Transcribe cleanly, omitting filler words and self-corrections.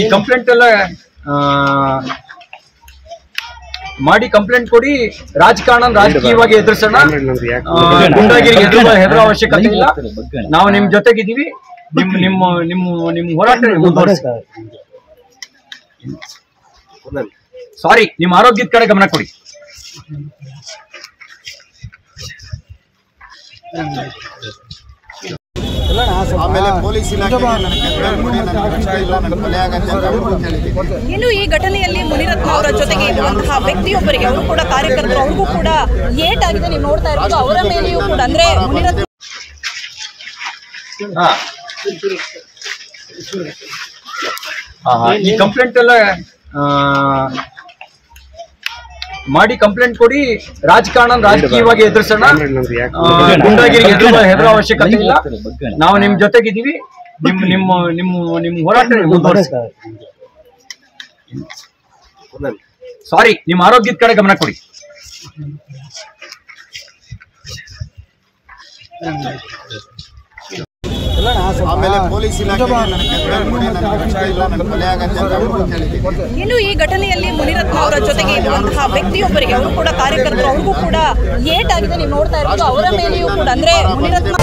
ಈ ಕಂಪ್ಲೇಂಟ್ ಎಲ್ಲ ಮಾಡಿ ಕಂಪ್ಲೇಂಟ್ ಕೊಡಿ. ರಾಜಕಾರಣ ರಾಜಕೀಯವಾಗಿ ಎದುರಿಸೋಣ, ಗುಂಡಾಗಿರಿಗೆ ಹೆದರೋ ಅವಶ್ಯಕತೆ ಇಲ್ಲ. ನಾವು ನಿಮ್ ಜೊತೆಗಿದ್ದೀವಿ. ನಿಮ್ಮ ಹೋರಾಟ ಮುಂದುವರಿಸಿ. ಸಾರಿ, ನಿಮ್ಮ ಆರೋಗ್ಯದ ಕಡೆ ಗಮನ ಕೊಡಿ. ಇನ್ನು ಈ ಘಟನೆಯಲ್ಲಿ ಮುನಿರತ್ನ ಅವರ ಜೊತೆಗೆ ಇರುವಂತಹ ವ್ಯಕ್ತಿಯೊಬ್ಬರಿಗೆ, ಅವರು ಕೂಡ ಕಾರ್ಯಕರ್ತರು, ಅವ್ರಿಗೂ ಕೂಡ ಏಟ್ ಆಗಿದೆ. ನೀವು ನೋಡ್ತಾ ಇರೋದು ಅವರ ಮೇಲೆಯೂ ಕೂಡ, ಅಂದ್ರೆ ಮುನಿರತ್ನ ಈ ಕಂಪ್ಲೇಂಟ್ ಎಲ್ಲ ಮಾಡಿ ಕಂಪ್ಲೇಂಟ್ ಕೊಡಿ. ರಾಜಕಾರಣ ರಾಜಕೀಯವಾಗಿ ಎದುರಿಸೋಣ, ಗುಂಡಾಗಿರಿಗೆ ಹೆದರೋ ಅವಶ್ಯಕತೆ ಇಲ್ಲ. ನಾವು ನಿಮ್ ಜೊತೆಗಿದ್ದೀವಿ. ನಿಮ್ಮ ಹೋರಾಟ ಮುಂದುವರಿಸಿ. ಸಾರಿ, ನಿಮ್ಮ ಆರೋಗ್ಯದ ಕಡೆ ಗಮನ ಕೊಡಿ. ಇನ್ನು ಈ ಘಟನೆಯಲ್ಲಿ ಮುನಿರತ್ನ ಅವರ ಜೊತೆಗೆ ಇರುವಂತಹ ವ್ಯಕ್ತಿಯೊಬ್ಬರಿಗೆ, ಅವರು ಕೂಡ ಕಾರ್ಯಕರ್ತರು, ಅವ್ರಿಗೂ ಕೂಡ ಏಟ್ ಆಗಿದೆ. ನೀವು ನೋಡ್ತಾ ಇರೋದು ಅವರ ಮೇಲೆಯೂ ಕೂಡ, ಅಂದ್ರೆ ಮುನಿರತ್ನ